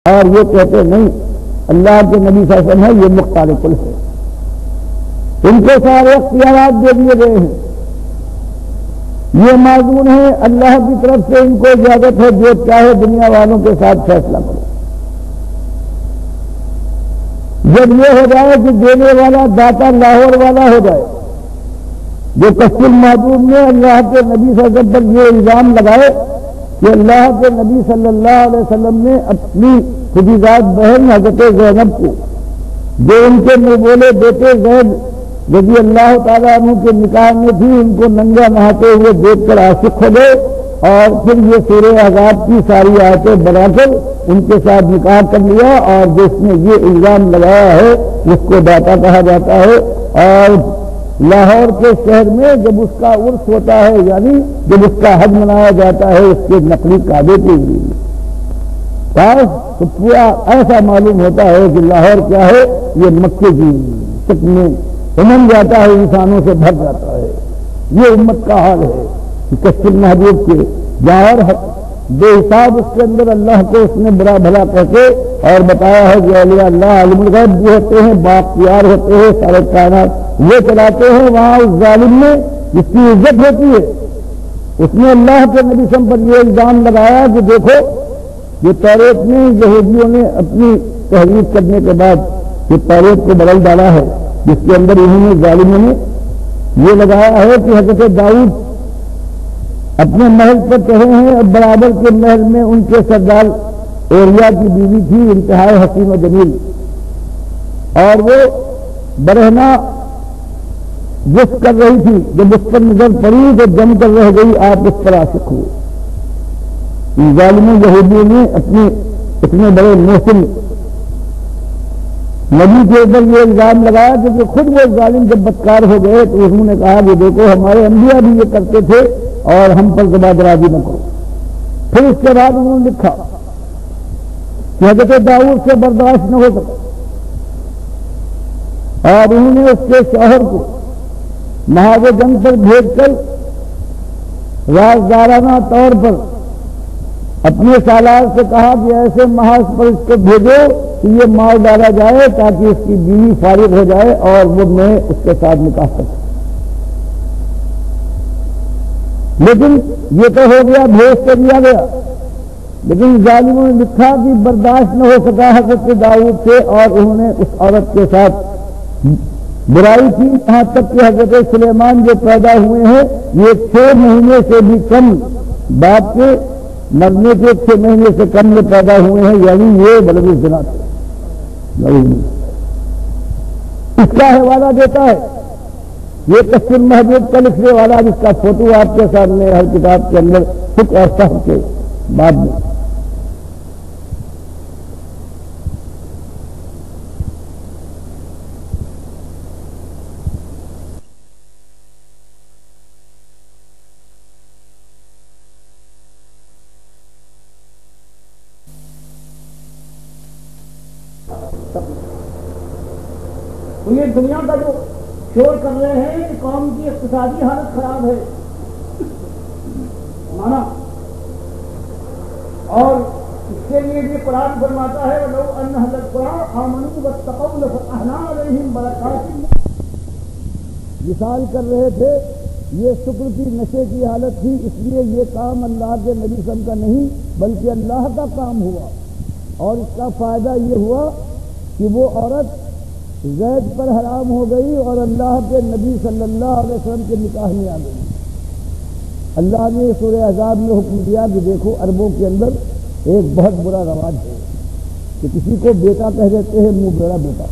اور یہ کہتے نہیں اللہ کے نبی صلی اللہ علیہ وسلم ہے یہ مختار کل ہے، ان کو سارے اختیارات دے دیے گئے ہیں، یہ معذور ہے، اللہ کی طرف سے ان کو اجازت ہے جو چاہے دنیا والوں کے ساتھ فیصلہ کرو۔ جب یہ ہو جائے کہ دینے والا داتا لاہور والا ہو جائے، جو کشف المحبوب نے اللہ کے نبی صلی اللہ علیہ وسلم پر یہ الزام لگائے کہ اللہ کے نبی صلی اللہ علیہ وسلم نے اپنی خودیزاد بہن حضرت زینب کو، جو ان کے منہ بولے بیٹے زید رضی اللہ تعالیٰ عنہ کے نکاح میں تھی، ان کو ننگا نہاتے ہوئے دیکھ کر عاشق ہو گئے، اور پھر یہ سورہ احزاب کی ساری آیتیں بنا کر ان کے ساتھ نکاح کر لیا، اور جس نے یہ الزام لگایا ہے اس کو داتا کہا جاتا ہے۔ اور لاہور کے شہر میں جب اس کا عرس ہوتا ہے، یعنی جب اس کا حج منایا جاتا ہے اس کے نقلی کعبے کے لیے، تو پورا ایسا معلوم ہوتا ہے کہ لاہور کیا ہے، یہ مکے کی سچ میں امن جاتا ہے، انسانوں سے بھر جاتا ہے۔ یہ امت کا حال ہے کہ کشف المحبوب کے ظاہر بے حساب اس کے اندر اللہ کو اس نے برا بھلا کہہ کے اور بتایا ہے کہ اولیاء اللہ عالم الغیب بھی ہوتے ہیں، بااختیار ہوتے ہیں، سارے کائنات وہ چلاتے ہیں، وہاں اس ظالم نے جس کی عزت ہوتی ہے اس نے اللہ کے نبی صلی اللہ علیہ وسلم پر یہ الزام لگایا کہ دیکھو یہ توریت میں یہودیوں نے اپنی تحریف کرنے کے بعد یہ توریت کو بدل ڈالا ہے، جس کے اندر انہوں نے ظالموں نے یہ لگایا ہے کہ حضرت داؤد اپنے محل پر چڑھے ہیں، اور برابر کے محل میں ان کے سردار اوریا کی بیوی تھی انتہائی حسین و جمیل، اور وہ برہنہ جس کر رہی تھی، جب اس پر نظر پڑی تو جم کر رہ گئی، آپ اس پر عاشق ہوئے۔ ان ظالموں یہودیوں نے اپنے اتنے بڑے محسن نبی کے اوپر یہ الزام لگایا، کیونکہ خود وہ ظالم جب بدکار ہو گئے تو انہوں نے کہا کہ دیکھو ہمارے انبیاء بھی یہ کرتے تھے اور ہم پر زباں درازی نہ کرو۔ پھر اس کے بعد انہوں نے لکھا کہ حضرت داؤد سے برداشت نہ ہو سکا، اور انہوں نے اس کے شوہر کو محاذ جنگ پر بھیج کر رازدارانہ طور پر اپنے سالار سے کہا کہ ایسے محاذ پر اس کو بھیجو کہ یہ مار ڈالا جائے تاکہ اس کی بیوی فارغ ہو جائے اور وہ میں اس کے ساتھ نکاح کر سکوں۔ لیکن یہ تو ہو گیا، بھیج کر دیا گیا، لیکن ظالموں نے لکھا کہ برداشت نہ ہو سکا حضرت داؤد سے، اور انہوں نے اس عورت کے ساتھ برائی کی، یہاں تک کہ حضرت سلیمان جو پیدا ہوئے ہیں یہ 6 مہینے سے بھی کم، باپ کے مرنے کے 6 مہینے سے کم میں پیدا ہوئے ہیں، یعنی یہ بلد الزنا تھے۔ اس کا حوالہ دیتا ہے یہ کشف المحبوب کا لکھنے والا، جس کا فوٹو آپ کے سامنے ہر کتاب کے اندر فقہ اور فہم کے بعد میں۔ یہ دنیا کا جو شور کر رہے ہیں کہ قوم کی اقتصادی حالت خراب ہے مانا، اور اس کے لیے یہ قرآن فرماتا ہے لو ان اہل القری آمنوا واتقوا لفتحنا علیہم برکات۔ مثال کر رہے تھے یہ شکر کی نشے کی حالت تھی، اس لیے یہ کام اللہ کے نبی صلی اللہ علیہ وسلم کا نہیں بلکہ اللہ کا کام ہوا، اور اس کا فائدہ یہ ہوا کہ وہ عورت زید پر حرام ہو گئی اور اللہ کے نبی صلی اللہ علیہ وسلم کے نکاح میں آ گئی۔ اللہ نے سورہ احزاب میں حکم دیا کہ دیکھو عربوں کے اندر ایک بہت برا رواج ہے کہ کسی کو بیٹا کہہ دیتے ہیں، منہ بیڑا بیٹا،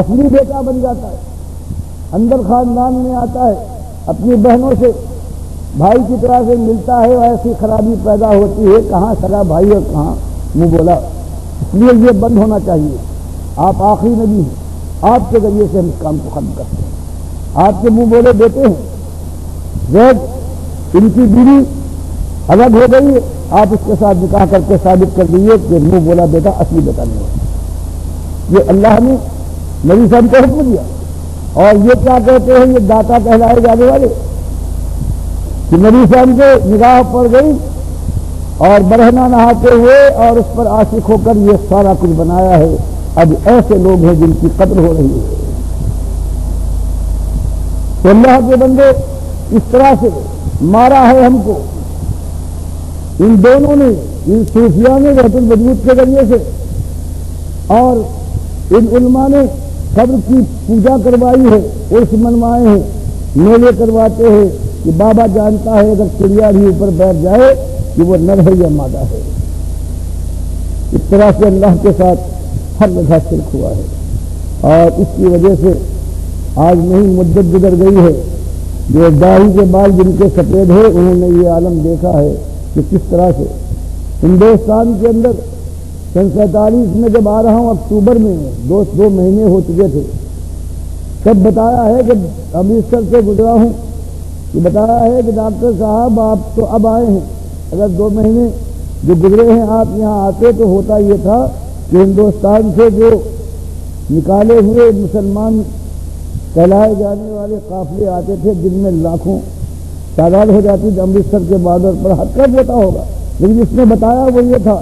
اصلی بیٹا بن جاتا ہے، اندر خاندان میں آتا ہے، اپنی بہنوں سے بھائی کی طرح سے ملتا ہے، اور ایسی خرابی پیدا ہوتی ہے، کہاں سگا بھائی اور کہاں منہ بولا۔ اس لیے یہ بند ہونا چاہیے، آپ آخری نبی ہیں، آپ کے ذریعے سے ہم اس کام کو ختم کرتے ہیں۔ آپ کے منہ بولے بیٹے ہیں، زید ان کی بیوی الگ ہو گئی ہے، آپ اس کے ساتھ نکاح کر کے ثابت کر دیجیے کہ منہ بولا بیٹا اصلی بیٹا نہیں ہوتا۔ یہ اللہ نے نبی صاحب کو حکم دیا، اور یہ کیا کہتے ہیں یہ داتا کہلائے جانے والے کہ نبی صاحب کو نگاہ پڑ گئی اور برہنہ نہاتے ہوئے اور اس پر عاشق ہو کر یہ سارا کچھ بنایا ہے. اب ایسے لوگ ہیں جن کی قدر ہو رہی ہے. تو اللہ کے بندے اس طرح سے مارا ہے ہم کو ان دونوں نے، ان صوفیاء نے وحدت الوجود کے ذریعے سے، اور ان علماء نے قبر کی پوجا کروائی ہے، عرس منوائے ہیں، میلے کرواتے ہیں کہ بابا جانتا ہے اگر چڑیا بھی اوپر بیٹھ جائے کہ وہ نر ہے یا مادہ ہے. اس طرح سے اللہ کے ساتھ ہر جگہ شرک ہوا ہے. اور اس کی وجہ سے آج نہیں مدت گزر گئی ہے، جو داڑھی کے بال جن کے سفید ہے انہوں نے یہ عالم دیکھا ہے کہ کس طرح سے ہندوستان کے اندر سن 47 میں جب آ رہا ہوں اکتوبر میں 2 مہینے ہو چکے تھے، تب بتایا ہے کہ امرتسر سے گزرا ہوں کہ بتایا ہے کہ ڈاکٹر صاحب آپ تو اب آئے ہیں، اگر 2 مہینے جو گزرے ہیں آپ یہاں آتے تو ہوتا یہ تھا کہ ہندوستان سے جو نکالے ہوئے مسلمان کہلائے جانے والے قافلے آتے تھے جن میں لاکھوں تعداد ہو جاتی تھی امرتسر کے بارڈر پر، حد کب ہوتا ہوگا. لیکن جس نے بتایا وہ یہ تھا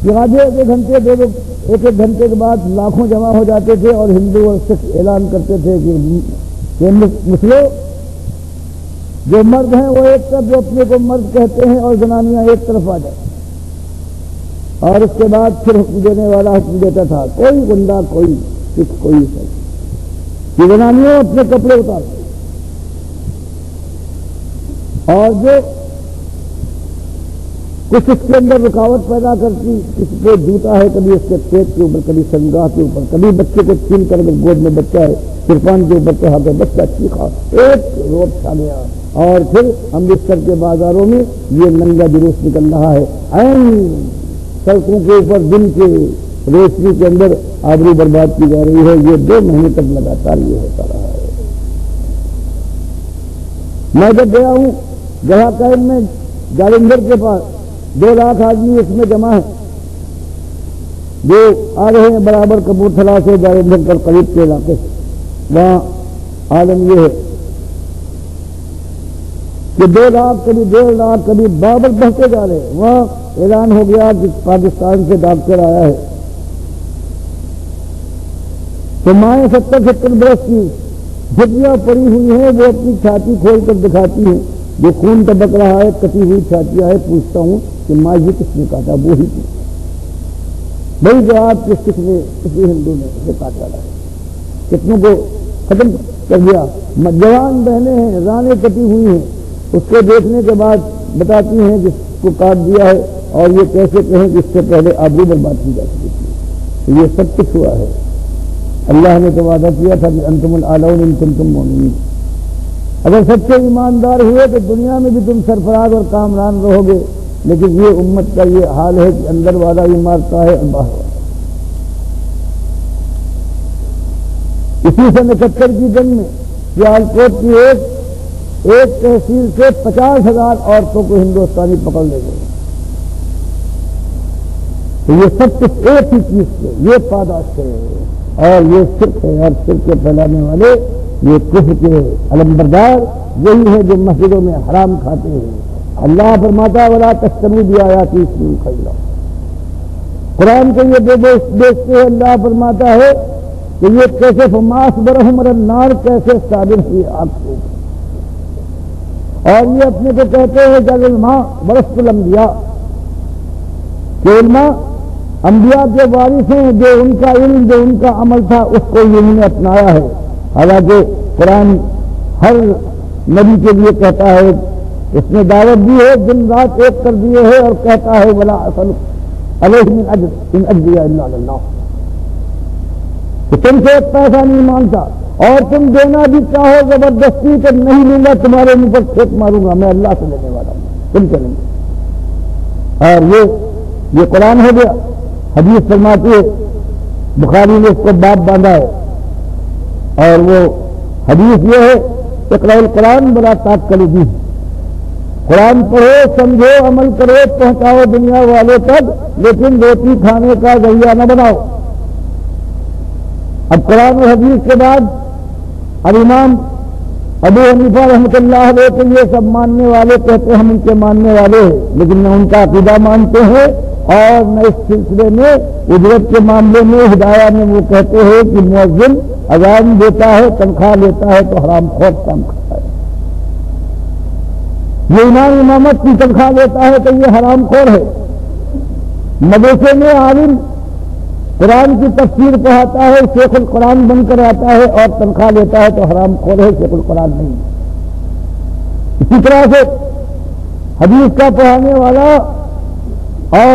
کہ آدھے ایک ایک گھنٹے کے بعد لاکھوں جمع ہو جاتے تھے اور ہندو اور سکھ اعلان کرتے تھے کہ مسلم جو مرد ہیں وہ ایک طرف جو اپنے کو مرد کہتے ہیں اور زنانیاں ایک طرف آ جائیں. اور اس کے بعد پھر حکم دینے والا حکم دیتا تھا کوئی گنڈا کوئی سکھ کوئی سکھ کہ زنانیوں اپنے کپڑے اتار، اور جو کچھ اس کے اندر رکاوٹ پیدا کرتی، کسی کو جوتا ہے کبھی اس کے پیٹ کے اوپر، کبھی سنگاہ کے اوپر، کبھی بچے کو چھین کر اگر گود میں بچہ ہے صرفان کے اوپر چڑھا کر بچہ چیخا، ایک روپ چھا گیا. اور پھر امرتسر کے بازاروں میں یہ ننگا جلوس نکل رہا ہے، عین سڑکوں کے اوپر دن کے روشنی کے اندر آبرو برباد کی جا رہی ہے. یہ 2 مہینے تک لگاتار یہ ہوتا رہا ہے. میں جب گیا ہوں گیا قائم میں جالندھر کے پاس 2 لاکھ آدمی اس میں جمع ہیں جو آ رہے ہیں برابر کپورتھلا سے جالندھر پر قریب کے علاقے سے. وہاں عالم یہ ہے کہ 2 لاکھ کبھی 1.5 لاکھ کبھی بابر بڑھتے جا رہے ہیں. وہاں اعلان ہو گیا کہ پاکستان سے ڈاکٹر آیا ہے تو مائیں 70 برس کی جھٹیاں پڑی ہوئی ہیں، وہ اپنی چھاتی کھول کر دکھاتی ہیں، جو خون ٹپک رہا ہے کٹی ہوئی چھاتیاں ہے. پوچھتا ہوں کہ ماں یہ کس نے کاٹا؟ وہی بھائی جو آپ کے سکھ نے کسی ہندو نے اسے کاٹ ڈالا ہے، کتنوں کو ختم کر دیا. جوان بہنیں ہیں رانیں کٹی ہوئی ہیں، اس کو دیکھنے کے بعد بتاتی ہیں کہ اس کو کاٹ دیا ہے اور یہ کیسے کہیں کہ اس سے پہلے آبرو برباد کی جا سکتی تھی. یہ سب کچھ ہوا ہے. اللہ نے تو وعدہ کیا تھا کہ انتم الاعلون ان کنتم مؤمنین. اگر سچے ایماندار ہوئے تو دنیا میں بھی تم سرفراز اور کامران رہو گے. لیکن یہ امت کا یہ حال ہے کہ اندر والا بھی مارتا ہے اور باہر والا. اسی سے 71 کی جنگ میں سیالکوٹ کی ایک تحصیل سے 50,000 عورتوں کو ہندوستانی پکڑ لے گئے. تو یہ سب کچھ ایک ہی چیز سے یہ پاداش ہے اور یہ شرک ہے. اور شرک کے پھیلانے والے یہ کفر کے علمبردار یہی ہے جو مسجدوں میں حرام کھاتے ہیں. اللہ فرماتا ولا تشتروا بآیاتی ثمنا قلیلا. قرآن کو یہ بیچتے ہیں. اللہ فرماتا ہے کہ یہ کیسے فماس برہم النار کیسے صابر ہوئی آگ کو. اور یہ اپنے کو کہتے ہیں کہ علماء ورثۃ الانبیاء کہ علماء انبیاء کے وارث ہیں. جو ان کا علم جو ان کا عمل تھا اس کو انہوں نے اپنایا ہے. حالانکہ قرآن ہر نبی کے لیے کہتا ہے، اس نے دعوت دی ہے، دن رات ایک کر دیے ہے اور کہتا ہے ولا اسألک علیہ من اجر ان اجریہ الا علی اللہ، کہ تم سے ایک پیسہ نہیں مانگتا اور تم دینا بھی چاہو زبردستی تو نہیں لوں گا، تمہارے منہ پر کھیت ماروں گا، میں اللہ سے لینے والا ہوں، تم سے نہیں. اور یہ قرآن ہو گیا. حدیث فرماتی ہے بخاری نے اس کو باب باندھا ہے اور وہ حدیث یہ ہے اقرأ القرآن بلا تاکل بھی. قرآن پڑھو سمجھو عمل کرو پہنچاؤ دنیا والوں تک، لیکن روٹی کھانے کا ذریعہ نہ بناؤ. اب قرآن و حدیث کے بعد اب امام ابو حنیفہ رحمۃ اللہ علیہ تو یہ سب ماننے والے کہتے ہیں ہم ان کے ماننے والے ہیں، لیکن نہ ان کا عقیدہ مانتے ہیں اور نہ اس سلسلے میں اجرت کے معاملے میں ہدایہ میں وہ کہتے ہیں کہ مؤذن اذان دیتا ہے تنخواہ لیتا ہے تو حرام خور کام کرتا ہے، یہ امام امامت کی تنخواہ لیتا ہے تو یہ حرام خور ہے، مدرسے میں عالم قرآن کی تفسیر پڑھاتا ہے شیخ القرآن بن کر آتا ہے اور تنخواہ لیتا ہے تو حرام خور ہے، شیخ القرآن نہیں۔ اسی طرح سے حدیث کا پڑھانے والا اور